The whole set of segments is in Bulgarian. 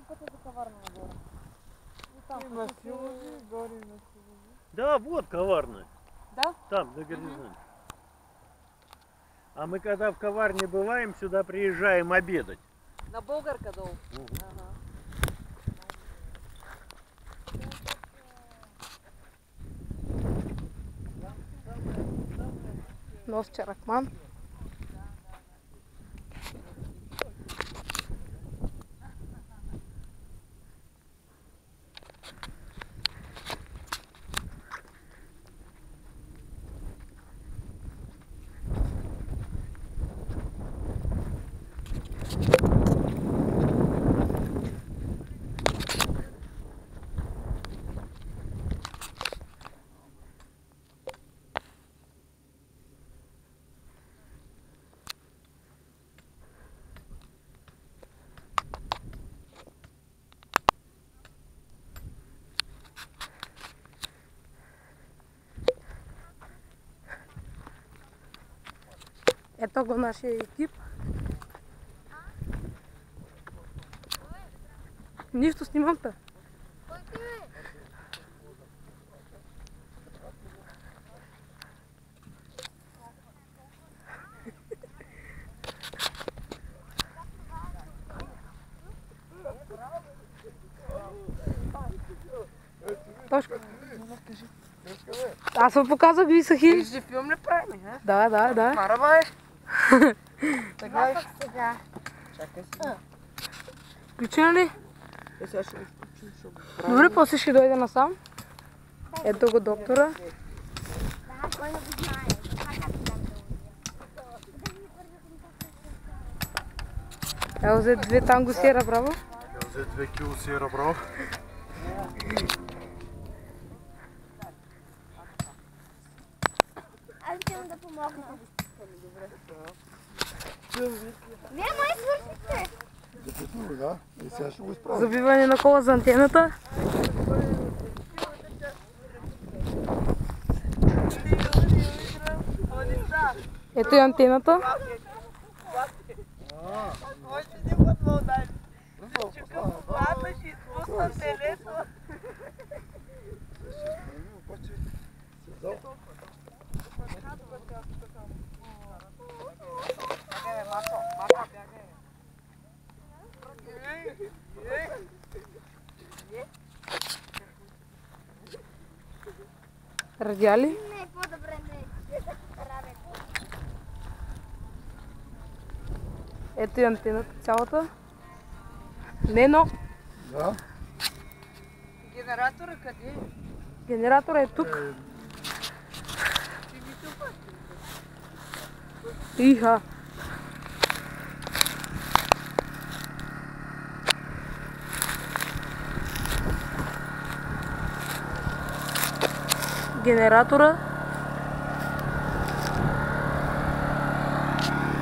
пътя за каварна нагоре. На Силови, горе на Силови. Да, вот коварная. Да? Там, на горизонте. А мы когда в коварне бываем, сюда приезжаем обедать. На Болгарка долу. Ага. Нос Чаракман. Ето го нашия екип. Нищо снимам те. Тошко. Аз съм показал Бисахи. Вижте, филм не правим, а? Да. Мара, бе! Така Пак сега. Чакай сега. Включена ли? Сега ще го включим, ще го правим. Добре, после ще дойде насам. Ето го доктора. Да, кой не го знае. Evo взе 2 танго сера, браво. Я взе 2 кило сера, браво. Аз искам да помогна. Вие май свършихте. Записано, да. И сега ще го изправим. Забиване на кола за антената. Ето и антената. Още един път ме удари. Чука попадна и изпусна телето. Радиали. Не, по-добре не. Ето и антената цялата. Нено. Да. Генератора къде е? Генератора е тук. Иха. Генератора.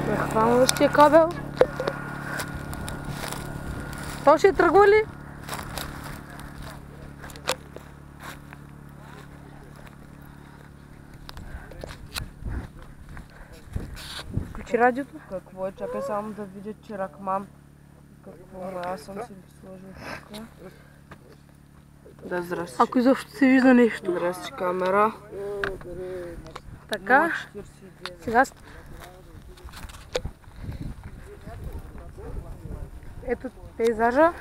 Захванващия кабел. То ще тръгва ли? Включи радиото. Какво е? Чакай само да видя Чиракман. Какво е? Аз съм си го сложил тук. Да, здрасти. Ако изобщо се вижда нещо. Здрасти, камера. Така. 49. Сега. Ето пейзажа.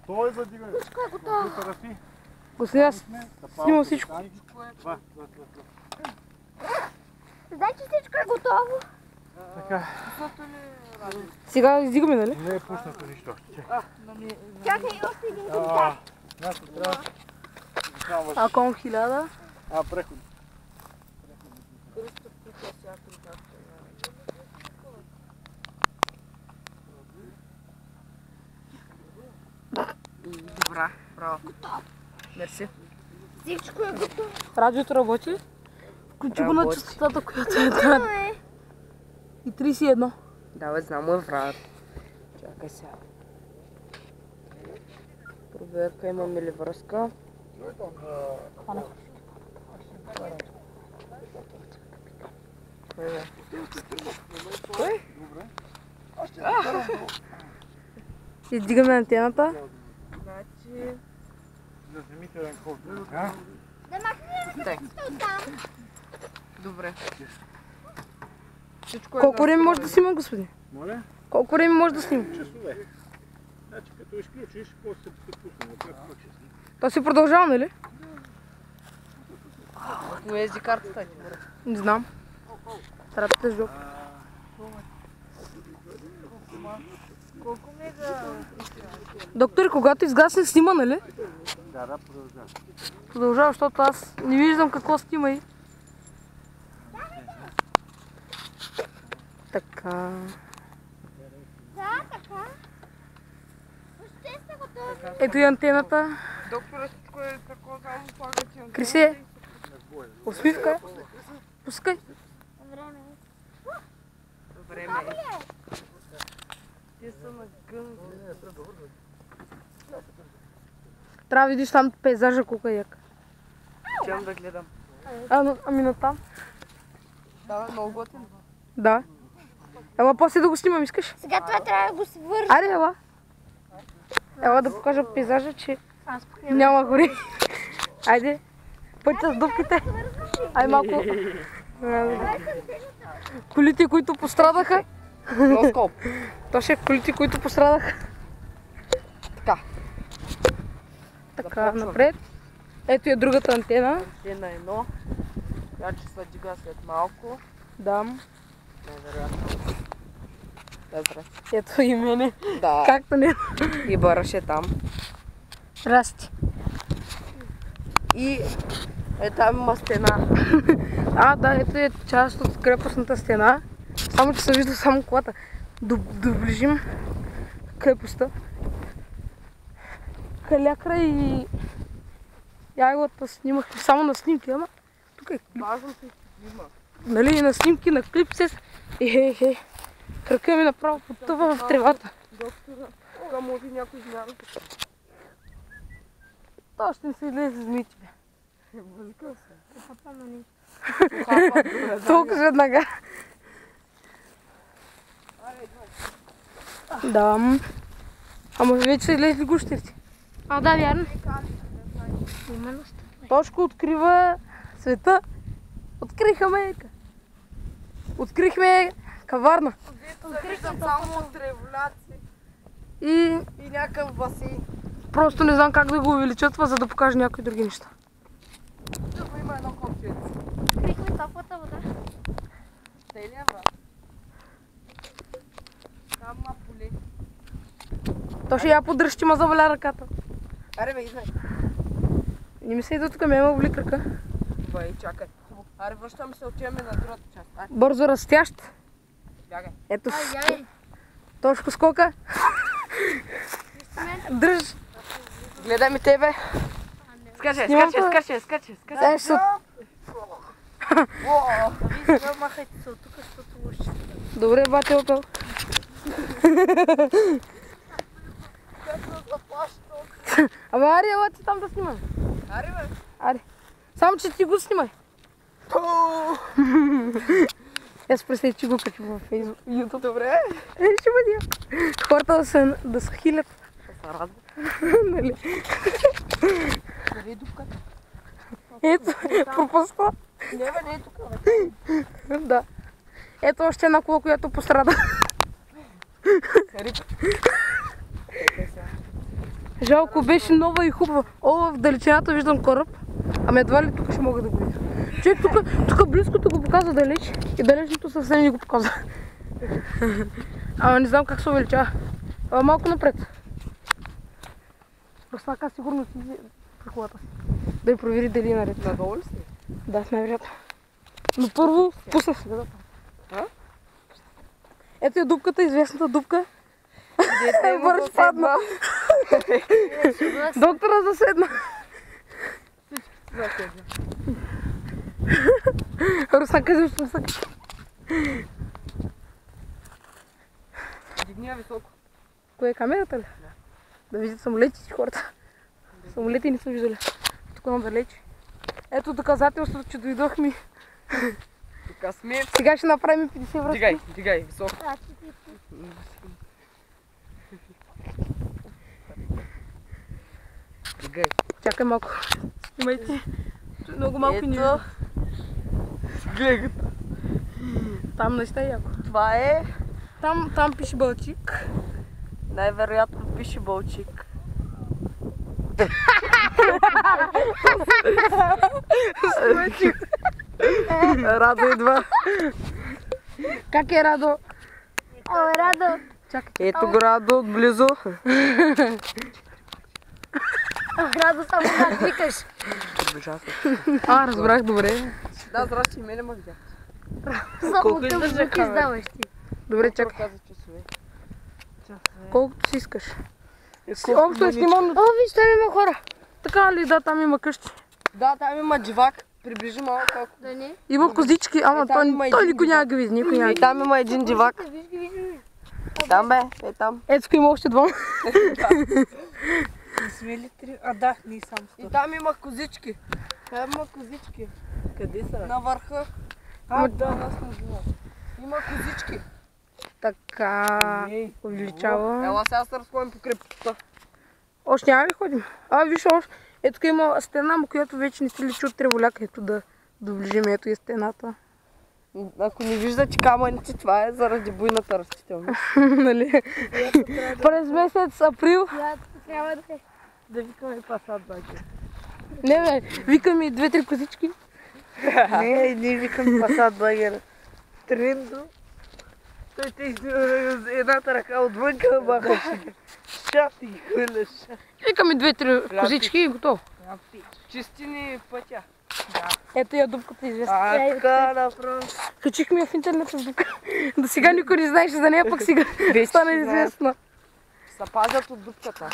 Той е задигане. Компютъра си. Господин, аз снимам всичко. Значи всичко е готово. Така. Сега издигаме, нали? Не е пуснато нищо още. Чакай още един коментар. Нашето трябва да решаваш. Аком 1000. Преход. Добра, браво. Мерси. Всичко е готово. Радиото работи. Включи го на Работи. частотата, която е там. И 31. Да, бе, знам мой врат. Чакай сега. Проверка, имаме ли връзка? Кой? Издигаме антената. Значи... Заземителен код. Да махнем ръката от там. Добре. Всичко е Колко време настроено. може да снима, господин? Моля? Колко време може да снима? Часове. Значи като изключиш, после се пусне. Как ще снима? То си продължава, нали? Уези картата ти, брат. Не знам. Трябва да те жок. Колко мега? Доктор, когато изгасне снима, нали? Да, продължава. Продължава, защото аз не виждам какво снима и... Така... Да, така. Въобще сте готови. Ето и антената. Доктора, всичко е такова, само слагате антена. Крисе, усмивка. Пускай. Време. Време е. Те са на гън. Трябва да видиш там пейзажа колко е як. Чем да гледам. Ами на там. Да, бе, много готин. Да. Ела после да го снимам, искаш? Сега това трябва да го свържи. Аре, ела. Ела да покажа пейзажа, че няма гори. Айде. Пътя с дупките. Ай малко. Колите, които пострадаха. Носкоп. Точно колите, които пострадаха. Така. Така, Започвам. напред. Ето е другата антена. Антена 1, която ще се дига след малко. Дам. Невероятно. Добре. Ето и мене. Да. Както не. И Бараш е там. Расти. И е там има стена. Да, ето е част от крепостната стена. Само, че се вижда само колата. Доближим крепостта. Калякра и ягодата снимах само на снимки, ама тук е клип. Важно се снима. Нали, на снимки, на клип се. Кръка ми направо потъва в тревата. Доктора, тук може някой измяна. То ще не се излезе змити. Възикал се. Толкова веднага. Да. Ама вече са излезли гущерите. Да, вярно. Тошко открива света. Открихме. Открихме каварна. Виждам само древляци И и някакъв басейн. просто не знам как да го увеличат, за да покажа някои други неща. Тук има едно кончец. Открихме топлата вода. Целия брат. Там има поле. То ще я подръж, че ма заваля ръката. Аре бе, изнай. Не ми се идва тук, ме има боли крака. Бай, чакай. Аре, връщаме се, отиваме на другата част. Ай, Бързо растящ. бягай. Ето Ай, Тошко скока. Дръж. Гледай ми тебе. Скачай, Снимам скачай, това. скачай. Сега ще се... Вие сега махайте се от тук, защото лоши. Добре, бате опел. Абе, ари, ела ти там да снимай. Аре бе. Ари. Само, че ти го снимай. Аз представя, че го качу във Facebook, YouTube. Добре. Ще бъде. Хората да се хилят. Ще се радва. Нали? Къде е дупката? Ето, пропуска. Не бе, не е тук. Да. Ето още една кола, която пострада. Рип. Жалко, беше нова и хубава. О, в далечината виждам кораб. Ами едва ли тук ще мога да го видя. Човек, тук близкото го показва далеч и далечното съвсем не го показва. Ама не знам как се увеличава. Ама малко напред. Руснака сигурно си при колата си. Да я провери дали е наред. Надолу ли си? Да, най-вероятно. Но първо пусна си. Ето е дупката, известната дупка. Бърш падна. Доктора заседна. Руснака защо са. Дигни я високо. Кое е камерата ли? Да видят самолетите хората. Самолети не са виждали. Тук надалече. Ето доказателството, че дойдохме. Тук сме. Сега ще направим 50 връзки. Дигай, дигай, високо. Дигай. Чакай малко. Снимайте. Много малко ни Ето. Гледай. Там наистина е яко. Това е. Там пише Балчик. Най-вероятно пише Балчик. Радо идва. Как е, Радо? О, Радо. Чакай. Ето го Радо отблизо. Радо, само как викаш. А, разбрах, добре. Да, здрасти, и мене ме видя. Само Колко тъп издържа звук камера? издаваш ти. Добре, чакай. Каза часове. Колкото си искаш. Общо е снимам. О, виж, там има хора. Така ли? Да, там има къщи. Да, там има дживак. Приближи малко колко. Да не? Има козички, ама там има той един никой няма ги види. Никой няма И ги. там има един дживак. Виж ги, виж ги. Там бе, е там. Ето тук има още двама. Сме ли три? А да, ние сам И там има козички. Там има козички. Къде са? На върха. А, да, аз не знам. Има козички. Така. Увеличава. Ела сега се разходим по крепостта. Още няма ли ходим? А, виж още. Ето тук има стена, която вече не се личи от треволяка. Ето да доближим. Ето е стената. Ако не виждате камъните, това е заради буйната растителност. Нали? През месец април. Трябва да е. Да викаме пасат багер. Не бе, викаме 2-3 козички. Не, ние викаме пасат багер. Трендо. Той те едната ръка отвънка махаше. Шап и хвърляш. Викаме 2-3 козички и готово. Чисти ни пътя. Ето я дупката известна. А, така направо. Качихме я в интернет с дупка. До сега никой не знаеше за нея, пък сега стана известна. Се пазят от дупката.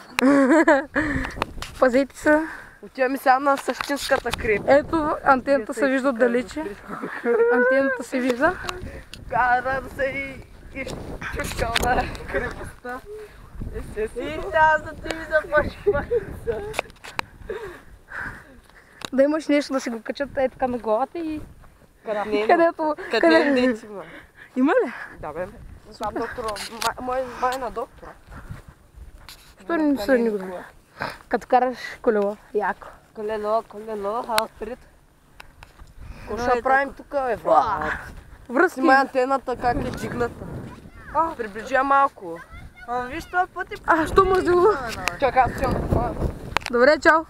Пазете се. Отиваме сега на същинската крепост. Ето, антената се вижда отдалече. Антената се вижда. Карам се и чукал на крепостта. И сега за ти ми започва. Да имаш нещо да си го качат е така на главата и Къде? където... Къде дете има? Има ли? Да бе. Това доктора. Мой бай на доктора. Що не са ни го? Като караш колело. Яко. Колело, халфрит. Какво ще правим тук, бе, брат? Връзки. Снимай антената как е дигната. Приближи я малко. Виж това път е... А, що мързело? Чакай, аз съм това. Добре, чао.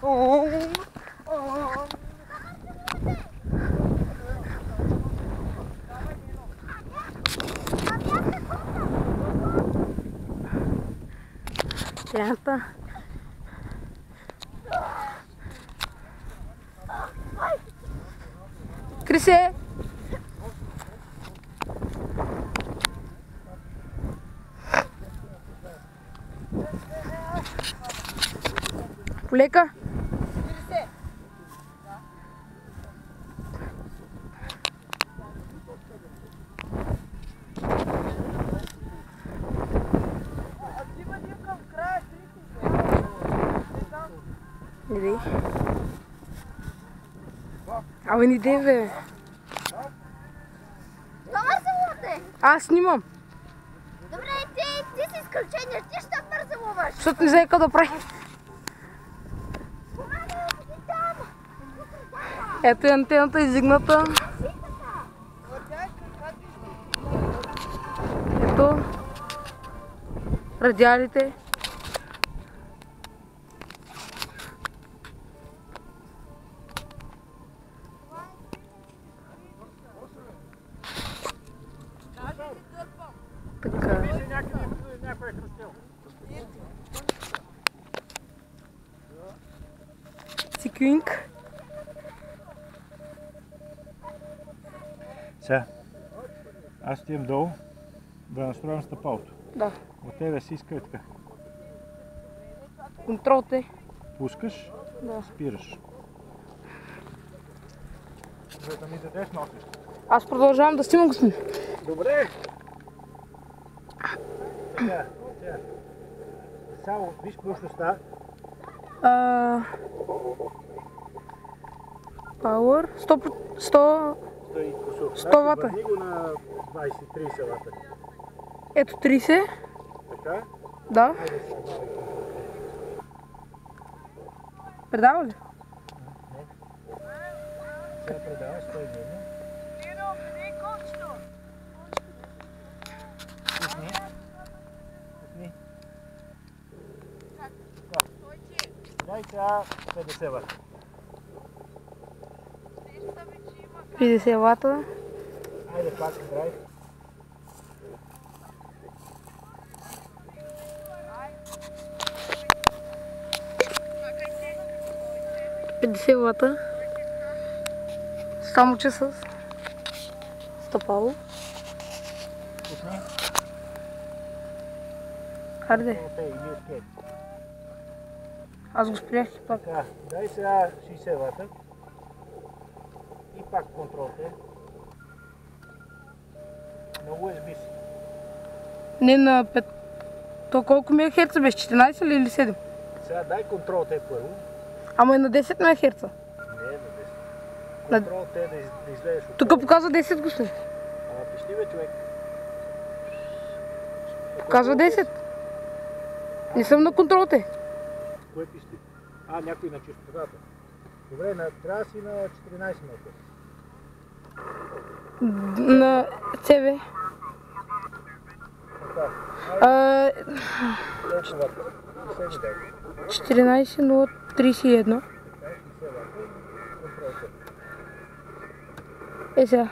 Стената. Крисе! Полека? Иди. Абе, не иде, бе. Това мързелувате. Аз снимам. Добре, ти си изключение. Ти ще мързелуваш. Защото не знае какво да прави. Ето е антената издигната. Ето радиалите. Секюнг. Сега, аз отивам долу да настроям стъпалото. Да. От тебе си иска така. Контрол Т. Пускаш, Да. спираш. За да ми дадеш носиш. Аз продължавам да снимам, господин. Добре. Сега. Само виж мощността. Power 100 Стои кусок. 100 вата. Върни го на 20-30 вата. Ето 30. Така. Да. Предава ли? Сега предаваш 101. Пусни. Пусни. Дай сега 50 вата. 50 вата. Айде пак драйв. Вата. Само че с стъпало. Пусни. Хайде. Окей, или escape. Аз го спрях и пак. Така, дай сега 60 вата. И пак контрол Т. На USB си. Не на 5. То колко МГц беше? 14 или 7? Сега дай контрол Т първо. Ама е на 10 МГц. Не, на 10. На- Контрол Т да излезеш от Тук това. показва 10, господин. Ама пишни бе, човек. Показва 10. Не съм на контрол Т. Кое пишни? Някой на чистотата. Добре, трябва да си на 14 метра. На CV. Така, толкова. 14031. Е сега.